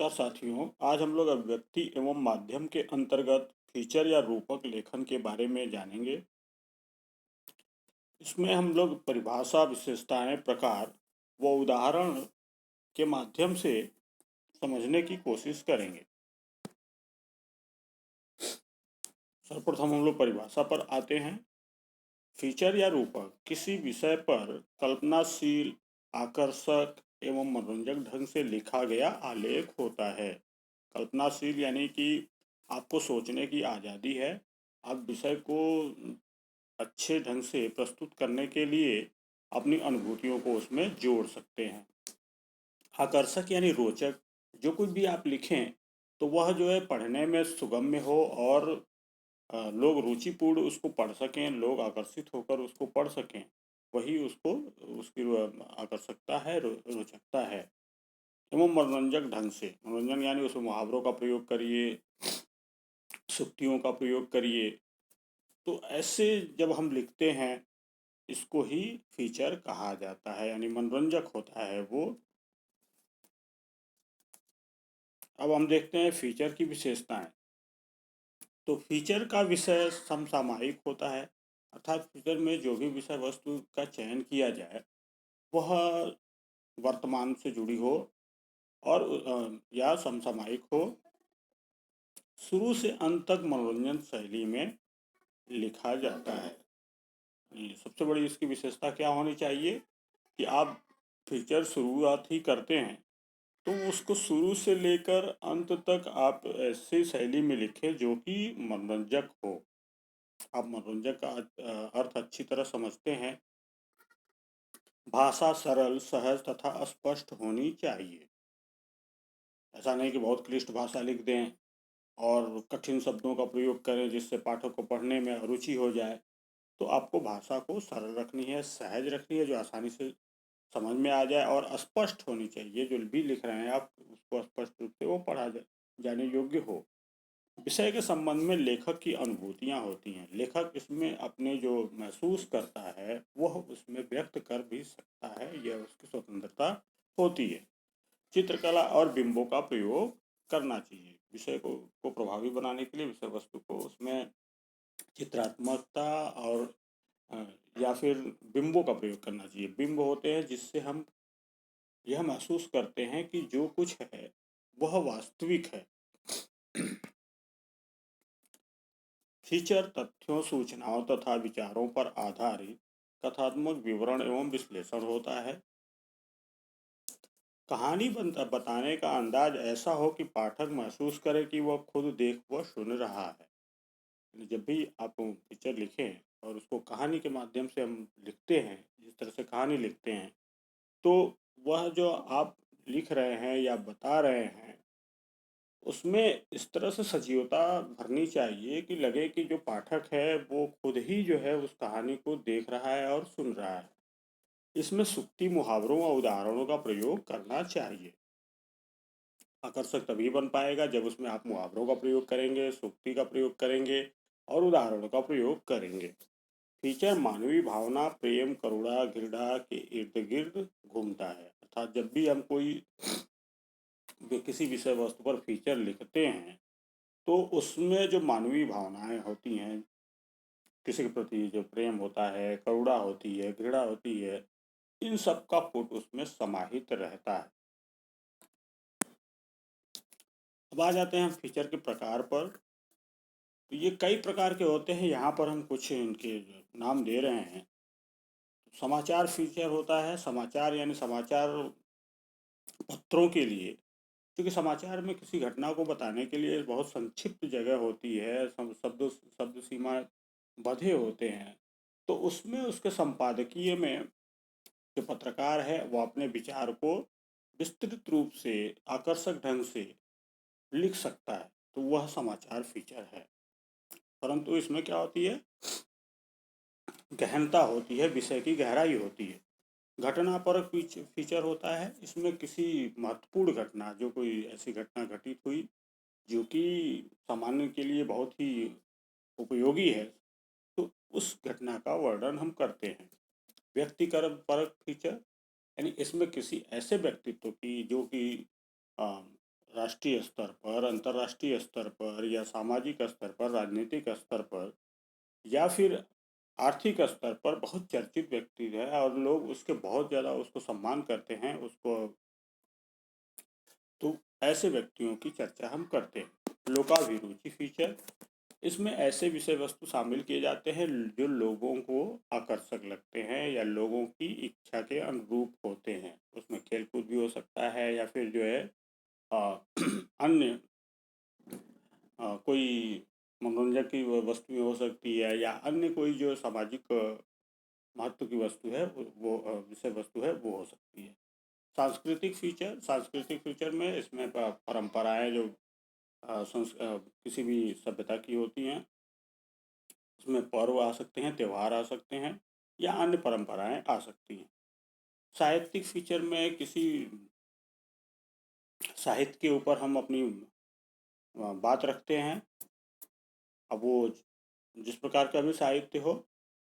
नमस्कार साथियों। आज हम लोग अभिव्यक्ति एवं माध्यम के अंतर्गत फीचर या रूपक लेखन के बारे में जानेंगे। इसमें हम लोग परिभाषा, विशेषताएं, प्रकार व उदाहरण के माध्यम से समझने की कोशिश करेंगे। सर्वप्रथम हम लोग परिभाषा पर आते हैं। फीचर या रूपक किसी विषय पर कल्पनाशील, आकर्षक एवं मनोरंजक ढंग से लिखा गया आलेख होता है। कल्पनाशील यानी कि आपको सोचने की आज़ादी है। आप विषय को अच्छे ढंग से प्रस्तुत करने के लिए अपनी अनुभूतियों को उसमें जोड़ सकते हैं। आकर्षक यानी रोचक, जो कुछ भी आप लिखें तो वह जो है पढ़ने में सुगम्य हो और लोग रुचिपूर्ण उसको पढ़ सकें, लोग आकर्षित होकर उसको पढ़ सकें। वही उसको उसकी आकर्षकता है, रोचकता है। एवं मनोरंजक ढंग से, मनोरंजन यानी उसमें मुहावरों का प्रयोग करिए, सुक्तियों का प्रयोग करिए। तो ऐसे जब हम लिखते हैं इसको ही फीचर कहा जाता है, यानी मनोरंजक होता है वो। अब हम देखते हैं फीचर की विशेषताएं। तो फीचर का विषय समसामयिक होता है, अर्थात फीचर में जो भी विषय वस्तु का चयन किया जाए वह वर्तमान से जुड़ी हो और या समसामयिक हो, शुरू से अंत तक मनोरंजन शैली में लिखा जाता है। सबसे बड़ी इसकी विशेषता क्या होनी चाहिए कि आप फीचर शुरुआत ही करते हैं तो उसको शुरू से लेकर अंत तक आप ऐसी शैली में लिखें जो कि मनोरंजक हो। आप मनोरंजक का अर्थ अच्छी तरह समझते हैं। भाषा सरल, सहज तथा स्पष्ट होनी चाहिए। ऐसा नहीं कि बहुत क्लिष्ट भाषा लिख दें और कठिन शब्दों का प्रयोग करें जिससे पाठक को पढ़ने में अरुचि हो जाए। तो आपको भाषा को सरल रखनी है, सहज रखनी है, जो आसानी से समझ में आ जाए और स्पष्ट होनी चाहिए। जो भी लिख रहे हैं आप उसको स्पष्ट रूप से वो पढ़ा जाने योग्य हो। विषय के संबंध में लेखक की अनुभूतियां होती हैं। लेखक इसमें अपने जो महसूस करता है वह उसमें व्यक्त कर भी सकता है, यह उसकी स्वतंत्रता होती है। चित्रकला और बिंबों का प्रयोग करना चाहिए। विषय को प्रभावी बनाने के लिए विषय वस्तु को उसमें चित्रात्मकता और अ, या फिर बिंबों का प्रयोग करना चाहिए। बिंब होते हैं जिससे हम यह महसूस करते हैं कि जो कुछ है वह वास्तविक है। फीचर तथ्यों, सूचनाओं तथा विचारों पर आधारित कथात्मक विवरण एवं विश्लेषण होता है। कहानी बताने का अंदाज ऐसा हो कि पाठक महसूस करे कि वह खुद देख व सुन रहा है। जब भी आप फीचर लिखें और उसको कहानी के माध्यम से हम लिखते हैं, जिस तरह से कहानी लिखते हैं, तो वह जो आप लिख रहे हैं या बता रहे हैं उसमें इस तरह से सजीवता भरनी चाहिए कि लगे कि जो पाठक है वो खुद ही जो है उस कहानी को देख रहा है और सुन रहा है। इसमें सुक्ति, मुहावरों व उदाहरणों का प्रयोग करना चाहिए। आकर्षक तभी बन पाएगा जब उसमें आप मुहावरों का प्रयोग करेंगे, सूक्ति का प्रयोग करेंगे और उदाहरणों का प्रयोग करेंगे। फीचर मानवीय भावना, प्रेम, करुणा, घृणा के इर्द गिर्द घूमता है। अर्थात जब भी हम कोई किसी विषय वस्तु पर फीचर लिखते हैं तो उसमें जो मानवीय भावनाएं होती हैं, किसी के प्रति जो प्रेम होता है, करुणा होती है, घृणा होती है, इन सब का पुट उसमें समाहित रहता है। अब आ जाते हैं हम फीचर के प्रकार पर। तो ये कई प्रकार के होते हैं, यहाँ पर हम कुछ इनके नाम दे रहे हैं। समाचार फीचर होता है। समाचार यानी समाचार पत्रों के लिए, क्योंकि समाचार में किसी घटना को बताने के लिए बहुत संक्षिप्त जगह होती है, शब्द शब्द सीमा बंधे होते हैं। तो उसमें उसके संपादकीय में जो पत्रकार है वो अपने विचार को विस्तृत रूप से, आकर्षक ढंग से लिख सकता है, तो वह समाचार फीचर है। परंतु इसमें क्या होती है, गहनता होती है, विषय की गहराई होती है। घटना पर फीचर होता है। इसमें किसी महत्वपूर्ण घटना, जो कोई ऐसी घटना घटित हुई जो कि सामान्य के लिए बहुत ही उपयोगी है, तो उस घटना का वर्णन हम करते हैं। व्यक्तिगत परक फीचर यानी इसमें किसी ऐसे व्यक्तित्व की जो कि राष्ट्रीय स्तर पर, अंतर्राष्ट्रीय स्तर पर या सामाजिक स्तर पर, राजनीतिक स्तर पर या फिर आर्थिक स्तर पर बहुत चर्चित व्यक्ति है और लोग उसके बहुत ज़्यादा उसको सम्मान करते हैं, उसको, तो ऐसे व्यक्तियों की चर्चा हम करते हैं। लोकाभिरुचि फीचर, इसमें ऐसे विषय वस्तु शामिल किए जाते हैं जो लोगों को आकर्षक लगते हैं या लोगों की इच्छा के अनुरूप होते हैं। उसमें खेलकूद भी हो सकता है या फिर जो है अन्य कोई मनोरंजन की वस्तुएं हो सकती है या अन्य कोई जो सामाजिक महत्व की वस्तु है वो विषय वस्तु है वो हो सकती है। सांस्कृतिक फीचर, सांस्कृतिक फीचर में इसमें परंपराएं जो किसी भी सभ्यता की होती हैं, उसमें पर्व आ सकते हैं, त्यौहार आ सकते हैं या अन्य परंपराएं आ सकती हैं। साहित्यिक फीचर में किसी साहित्य के ऊपर हम अपनी बात रखते हैं। अब वो जिस प्रकार का भी साहित्य हो,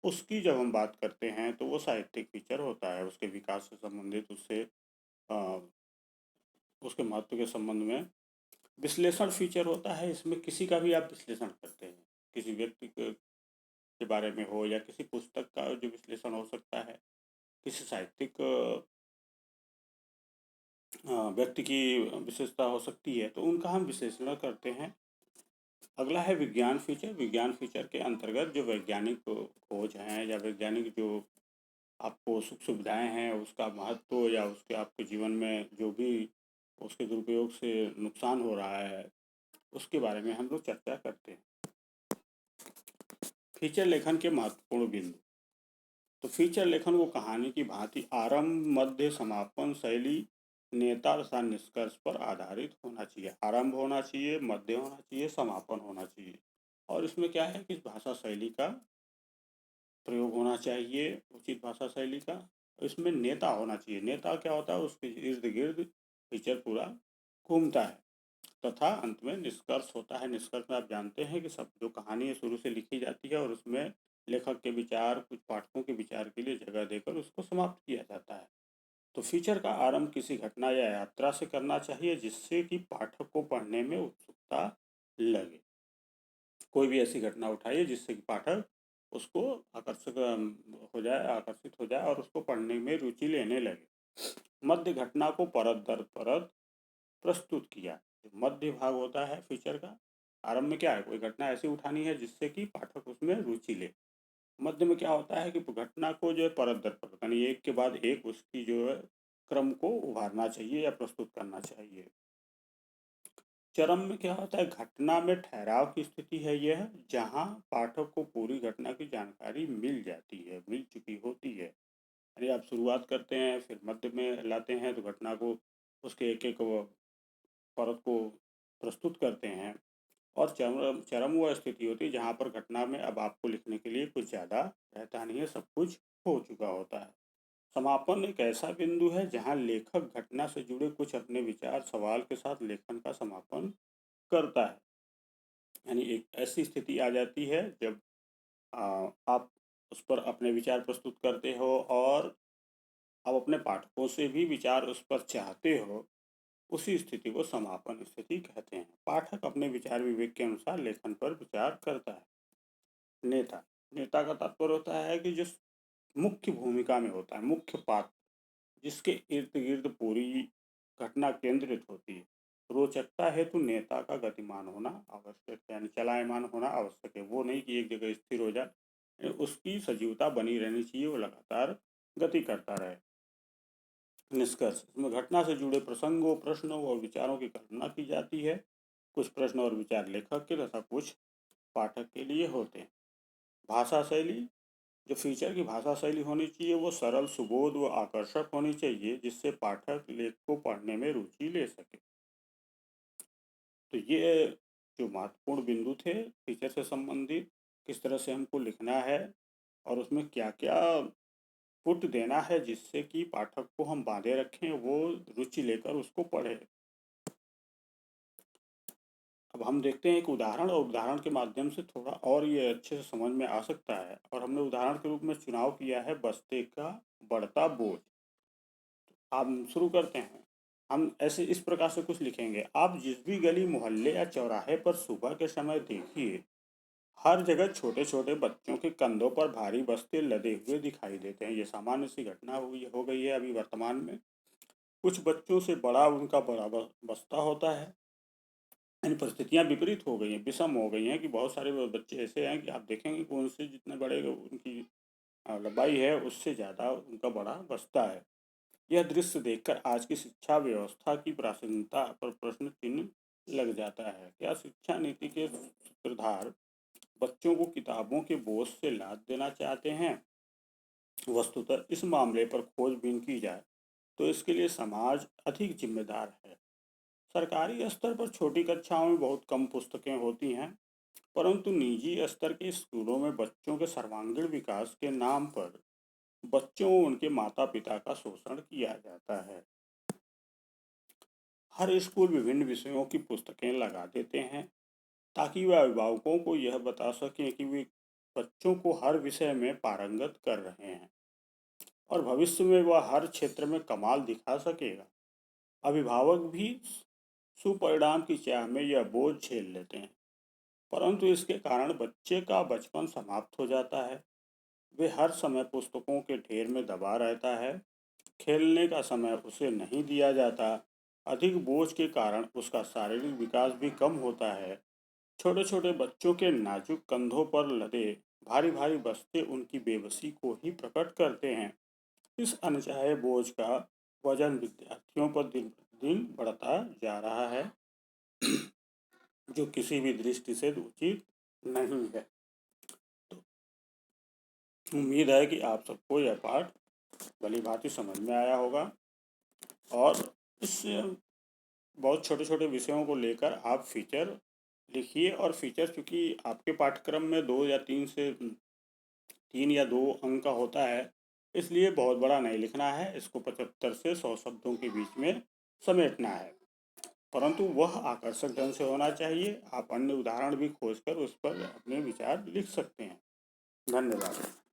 उसकी जब हम बात करते हैं तो वो साहित्यिक फीचर होता है, उसके विकास से संबंधित, उससे अ, उसके महत्व के संबंध में। विश्लेषण फीचर होता है, इसमें किसी का भी आप विश्लेषण करते हैं, किसी व्यक्ति के बारे में हो या किसी पुस्तक का जो विश्लेषण हो सकता है, किसी साहित्यिक व्यक्ति की विशेषता हो सकती है, तो उनका हम विश्लेषण करते हैं। अगला है विज्ञान फीचर। विज्ञान फीचर के अंतर्गत जो वैज्ञानिक खोज हैं या वैज्ञानिक जो आपको सुख सुविधाएं हैं, उसका महत्व या उसके आपके जीवन में जो भी उसके दुरुपयोग से नुकसान हो रहा है, उसके बारे में हम लोग चर्चा करते हैं। फीचर लेखन के महत्वपूर्ण बिंदु। तो फीचर लेखन वो कहानी की भांति आरंभ, मध्य, समापन शैली, नेता तथा निष्कर्ष पर आधारित होना चाहिए। आरंभ होना चाहिए, मध्य होना चाहिए, समापन होना चाहिए। और इसमें क्या है कि इस भाषा शैली का प्रयोग होना चाहिए, उचित भाषा शैली का। इसमें नेता होना चाहिए। नेता क्या होता है, उसके इर्द गिर्द फीचर पूरा घूमता है। तथा अंत में निष्कर्ष होता है। निष्कर्ष में आप जानते हैं कि सब जो कहानी है शुरू से लिखी जाती है और उसमें लेखक के विचार, कुछ पाठकों के विचार के लिए जगह देकर उसको समाप्त किया जाता है। तो फीचर का आरंभ किसी घटना या यात्रा से करना चाहिए जिससे कि पाठक को पढ़ने में उत्सुकता लगे। कोई भी ऐसी घटना उठाइए जिससे कि पाठक उसको आकर्षक हो जाए, आकर्षित हो जाए और उसको पढ़ने में रुचि लेने लगे। मध्य घटना को परत दर परत प्रस्तुत किया। जो मध्य भाग होता है फीचर का, आरंभ में क्या है, कोई घटना ऐसी उठानी है जिससे कि पाठक उसमें रुचि ले। मध्य में क्या होता है कि घटना को जो है परत दर परत, यानी एक के बाद एक उसकी जो है क्रम को उभारना चाहिए या प्रस्तुत करना चाहिए। चरम में क्या होता है, घटना में ठहराव की स्थिति है यह, जहां पाठक को पूरी घटना की जानकारी मिल जाती है, मिल चुकी होती है। यानी आप शुरुआत करते हैं, फिर मध्य में लाते हैं तो घटना को, उसके एक एक परत को प्रस्तुत करते हैं। और चरम चरम वह स्थिति होती है जहाँ पर घटना में अब आपको लिखने के लिए कुछ ज़्यादा रहता नहीं है, सब कुछ हो चुका होता है। समापन एक ऐसा बिंदु है जहाँ लेखक घटना से जुड़े कुछ अपने विचार सवाल के साथ लेखन का समापन करता है। यानी एक ऐसी स्थिति आ जाती है जब आप उस पर अपने विचार प्रस्तुत करते हो और आप अपने पाठकों से भी विचार उस पर चाहते हो, उसी स्थिति को समापन स्थिति कहते हैं। पाठक अपने विचार विवेक के अनुसार लेखन पर विचार करता है। नेता, नेता का तात्पर्य होता है कि जिस मुख्य भूमिका में होता है, मुख्य पात्र, जिसके इर्द गिर्द पूरी घटना केंद्रित होती है। रोचकता हेतु नेता का गतिमान होना आवश्यक है, यानी चलायमान होना आवश्यक है। वो नहीं कि एक जगह स्थिर हो जाए, उसकी सजीवता बनी रहनी चाहिए, वो लगातार गति करता रहे। निष्कर्ष, इसमें घटना से जुड़े प्रसंगों, प्रश्नों और विचारों की कल्पना की जाती है। कुछ प्रश्न और विचार लेखक के तथा कुछ पाठक के लिए होते हैं। भाषा शैली, जो फीचर की भाषा शैली होनी चाहिए वो सरल, सुबोध व आकर्षक होनी चाहिए जिससे पाठक लेख को पढ़ने में रुचि ले सके। तो ये जो महत्वपूर्ण बिंदु थे फीचर से संबंधित, किस तरह से हमको लिखना है और उसमें क्या क्या पुट देना है जिससे कि पाठक को हम बांधे रखें, वो रुचि लेकर उसको पढ़े। अब हम देखते हैं एक उदाहरण, और उदाहरण के माध्यम से थोड़ा और ये अच्छे से समझ में आ सकता है। और हमने उदाहरण के रूप में चुनाव किया है बस्ते का बढ़ता बोझ। आप शुरू करते हैं। हम ऐसे इस प्रकार से कुछ लिखेंगे। आप जिस भी गली मोहल्ले या चौराहे पर सुबह के समय देखिए, हर जगह छोटे छोटे बच्चों के कंधों पर भारी बस्ते लदे हुए दिखाई देते हैं। ये सामान्य सी घटना हुई हो गई है अभी वर्तमान में। कुछ बच्चों से बड़ा उनका बड़ा बस्ता होता है। यानी परिस्थितियां विपरीत हो गई हैं, विषम हो गई हैं कि बहुत सारे बच्चे ऐसे हैं कि आप देखेंगे कि उनसे जितने बड़े उनकी लंबाई है, उससे ज़्यादा उनका बड़ा बस्ता है। यह दृश्य देखकर आज की शिक्षा व्यवस्था की प्रासंगिकता पर प्रश्न चिन्ह लग जाता है। क्या शिक्षा नीति के सूत्रधार बच्चों को किताबों के बोझ से लाद देना चाहते हैं? वस्तुतः इस मामले पर खोजबीन की जाए तो इसके लिए समाज अधिक जिम्मेदार है। सरकारी स्तर पर छोटी कक्षाओं में बहुत कम पुस्तकें होती हैं, परंतु निजी स्तर के स्कूलों में बच्चों के सर्वांगीण विकास के नाम पर बच्चों व उनके माता पिता का शोषण किया जाता है। हर स्कूल विभिन्न विषयों की पुस्तकें लगा देते हैं ताकि वे अभिभावकों को यह बता सकें कि वे बच्चों को हर विषय में पारंगत कर रहे हैं और भविष्य में वह हर क्षेत्र में कमाल दिखा सकेगा। अभिभावक भी सुपरिणाम की चाह में यह बोझ झेल लेते हैं, परंतु इसके कारण बच्चे का बचपन समाप्त हो जाता है। वे हर समय पुस्तकों के ढेर में दबा रहता है। खेलने का समय उसे नहीं दिया जाता। अधिक बोझ के कारण उसका शारीरिक विकास भी कम होता है। छोटे छोटे बच्चों के नाजुक कंधों पर लदे भारी भारी बस्ते उनकी बेबसी को ही प्रकट करते हैं। इस अनचाहे बोझ का वजन विद्यार्थियों पर दिन प्रतिदिन बढ़ता जा रहा है, जो किसी भी दृष्टि से उचित नहीं है। तो उम्मीद है कि आप सबको यह पाठ भली भांति समझ में आया होगा और इससे बहुत छोटे छोटे विषयों को लेकर आप फीचर लिखिए। और फीचर चूंकि आपके पाठ्यक्रम में 3 या 2 अंक का होता है, इसलिए बहुत बड़ा नहीं लिखना है। इसको 75 से 100 शब्दों के बीच में समेटना है, परंतु वह आकर्षक ढंग से होना चाहिए। आप अन्य उदाहरण भी खोजकर उस पर अपने विचार लिख सकते हैं। धन्यवाद।